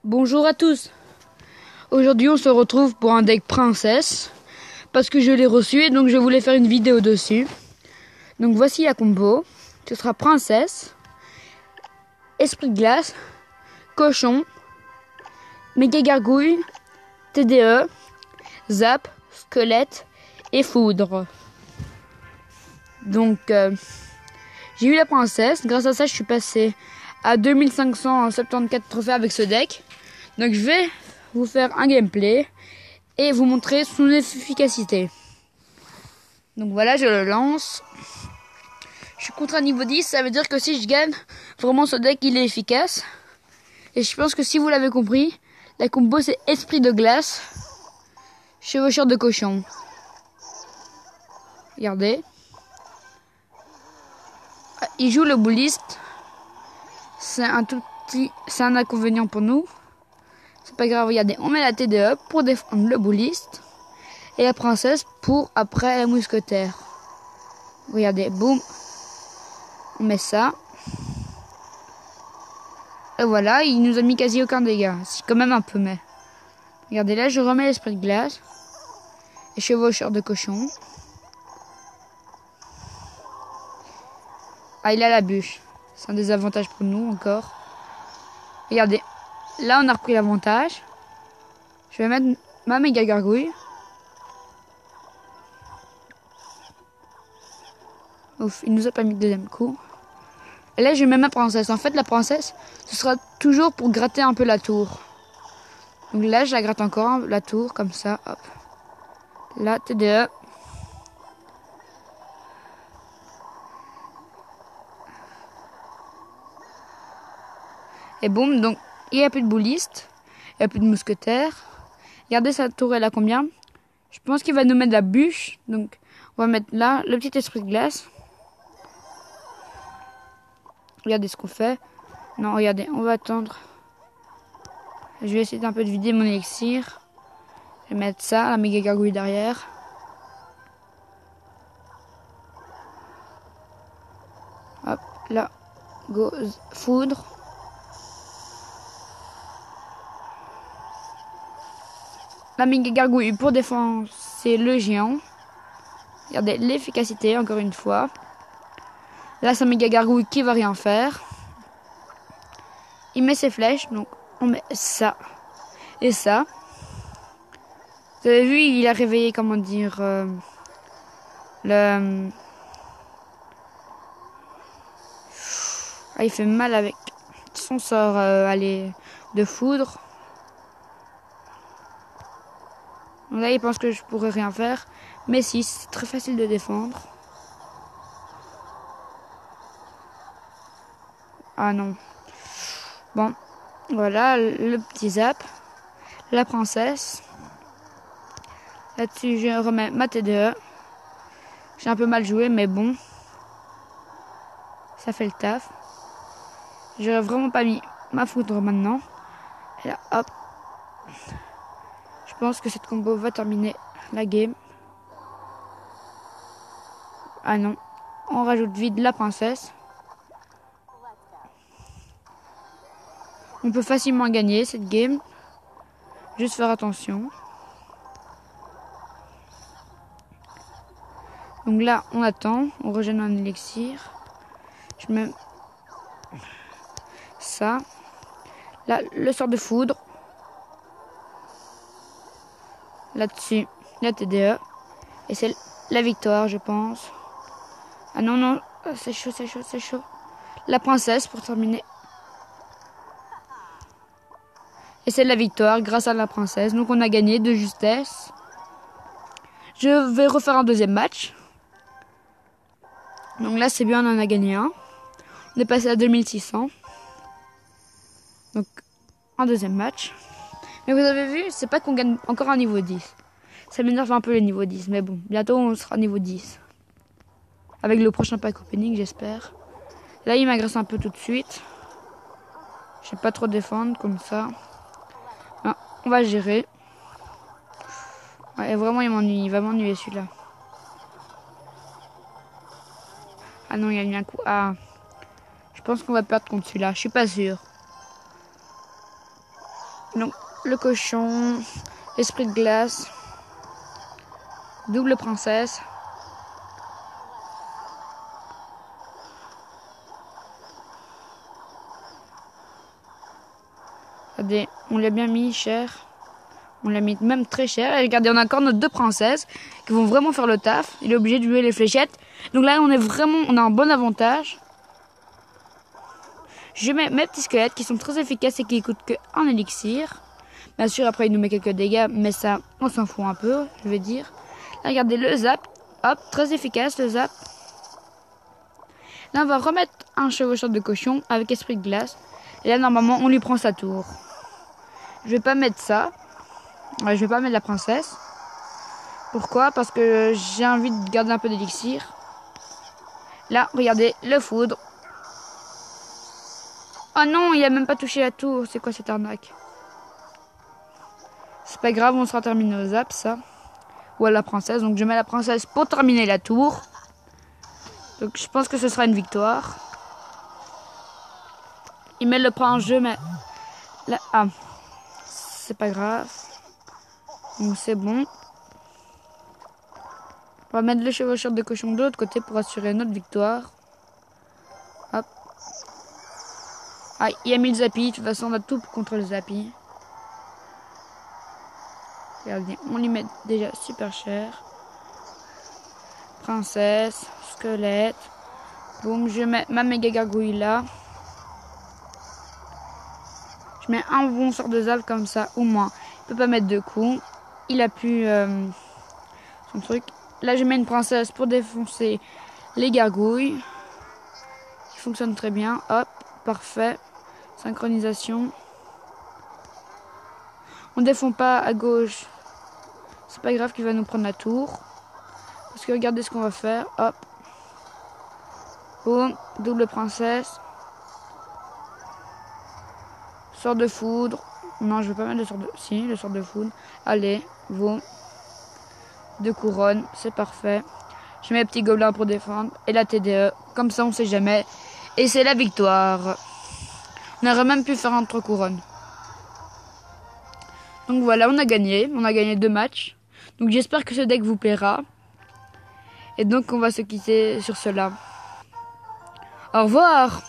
Bonjour à tous. Aujourd'hui on se retrouve pour un deck princesse parce que je l'ai reçu et donc je voulais faire une vidéo dessus. Donc voici la combo. Ce sera princesse, esprit de glace, cochon, méga gargouille, TDE, zap, squelette et foudre. Donc j'ai eu la princesse. Grâce à ça je suis passé à 2574 trophées avec ce deck. Donc je vais vous faire un gameplay et vous montrer son efficacité. Donc voilà, je le lance. Je suis contre un niveau 10, ça veut dire que si je gagne, vraiment ce deck il est efficace. Et je pense que si vous l'avez compris, la combo c'est esprit de glace, chevaucheur de cochon. Regardez. Il joue le bouliste. C'est un inconvénient pour nous. C'est pas grave, regardez, on met la TDE pour défendre le bouliste. Et la princesse pour après la mousquetaire. Regardez, boum. On met ça. Et voilà, il nous a mis quasi aucun dégât. C'est quand même un peu, mais... Regardez, là, je remets l'esprit de glace. Et chevaucheur de cochon. Ah, il a la bûche. C'est un désavantage pour nous, encore. Regardez. Là, on a repris l'avantage. Je vais mettre ma méga gargouille. Ouf, il nous a pas mis le deuxième coup. Et là, je mets ma princesse. En fait, la princesse, ce sera toujours pour gratter un peu la tour. Donc là, je la gratte encore, la tour, comme ça. Hop. Là, TDE. Et boum, donc, il n'y a plus de bouliste. Il n'y a plus de mousquetaire. Regardez, sa tour, elle a combien? Je pense qu'il va nous mettre la bûche. Donc, on va mettre là le petit esprit de glace. Regardez ce qu'on fait. Non, regardez, on va attendre. Je vais essayer d'un peu de vider mon élixir. Je vais mettre ça, la méga gargouille derrière. Hop, là, go, foudre. La méga gargouille pour défoncer le géant. Regardez l'efficacité, encore une fois. Là, c'est un méga gargouille qui va rien faire. Il met ses flèches, donc on met ça et ça. Vous avez vu, il a réveillé, comment dire, le... Ah, il fait mal avec son sort, allez, de foudre. Donc là, il pense que je pourrais rien faire. Mais si, c'est très facile de défendre. Ah non. Bon, voilà, le petit zap. La princesse. Là-dessus, je remets ma TDE. J'ai un peu mal joué, mais bon. Ça fait le taf. J'aurais vraiment pas mis ma foudre maintenant. Et là, hop. Je pense que cette combo va terminer la game. Ah non. On rajoute vite la princesse. On peut facilement gagner cette game. Juste faire attention. Donc là, on attend. On régène un élixir. Je mets ça. Là, le sort de foudre. Là-dessus, la TDE. Et c'est la victoire, je pense. Ah non, non. C'est chaud, c'est chaud, c'est chaud. La princesse pour terminer. Et c'est la victoire grâce à la princesse. Donc on a gagné de justesse. Je vais refaire un deuxième match. Donc là, c'est bien, on en a gagné un. On est passé à 2600. Donc, un deuxième match. Mais vous avez vu, c'est pas qu'on gagne encore un niveau 10. Ça m'énerve un peu le niveau 10. Mais bon, bientôt on sera niveau 10. Avec le prochain pack opening, j'espère. Là, il m'agresse un peu tout de suite. Je sais pas trop défendre comme ça. Ah, on va gérer. Ouais, vraiment, il m'ennuie. Il va m'ennuyer celui-là. Ah non, il a mis un coup. Ah. Je pense qu'on va perdre contre celui-là. Je suis pas sûr. le cochon, esprit de glace, double princesse. Regardez, on l'a bien mis cher. On l'a mis même très cher. Et regardez, on a encore nos deux princesses qui vont vraiment faire le taf. Il est obligé de jouer les fléchettes. Donc là, on a un bon avantage. Je mets mes petits squelettes qui sont très efficaces et qui coûtent que 1 élixir. Bien sûr, après, il nous met quelques dégâts, mais ça, on s'en fout un peu, je vais dire. Là, regardez le zap. Hop, très efficace le zap. Là, on va remettre un chevaucheur de cochon avec esprit de glace. Et là, normalement, on lui prend sa tour. Je vais pas mettre ça. Je vais pas mettre la princesse. Pourquoi? Parce que j'ai envie de garder un peu d'élixir. Là, regardez, le foudre. Oh non, il a même pas touché la tour. C'est quoi cette arnaque? C'est pas grave, on sera terminé au zap, ça. Ou à la princesse. Donc je mets la princesse pour terminer la tour. Donc je pense que ce sera une victoire. Il met le point en jeu, mais... Là, ah, c'est pas grave. Donc c'est bon. On va mettre le chevaucheur de cochon de l'autre côté pour assurer notre victoire. Hop. Ah, il a mis le zappy. De toute façon, on a tout contre le zappy. Regardez, on lui met déjà super cher. Princesse, squelette. Boum, je mets ma méga gargouille là. Je mets un bon sort de zap comme ça, au moins. Il peut pas mettre deux coups. Il a pu son truc. Là, je mets une princesse pour défoncer les gargouilles. Qui fonctionne très bien. Hop, parfait. Synchronisation. On défend pas à gauche. C'est pas grave qu'il va nous prendre la tour. Parce que regardez ce qu'on va faire. Hop. Boum. Double princesse. Sort de foudre. Non, je vais pas mettre le sort de... Si, le sort de foudre. Allez, boum. Deux couronnes, c'est parfait. Je mets mes petits gobelins pour défendre. Et la TDE, comme ça on sait jamais. Et c'est la victoire. On aurait même pu faire un 3 couronnes. Donc voilà, on a gagné. On a gagné 2 matchs. Donc j'espère que ce deck vous plaira. Et donc on va se quitter sur cela. Au revoir!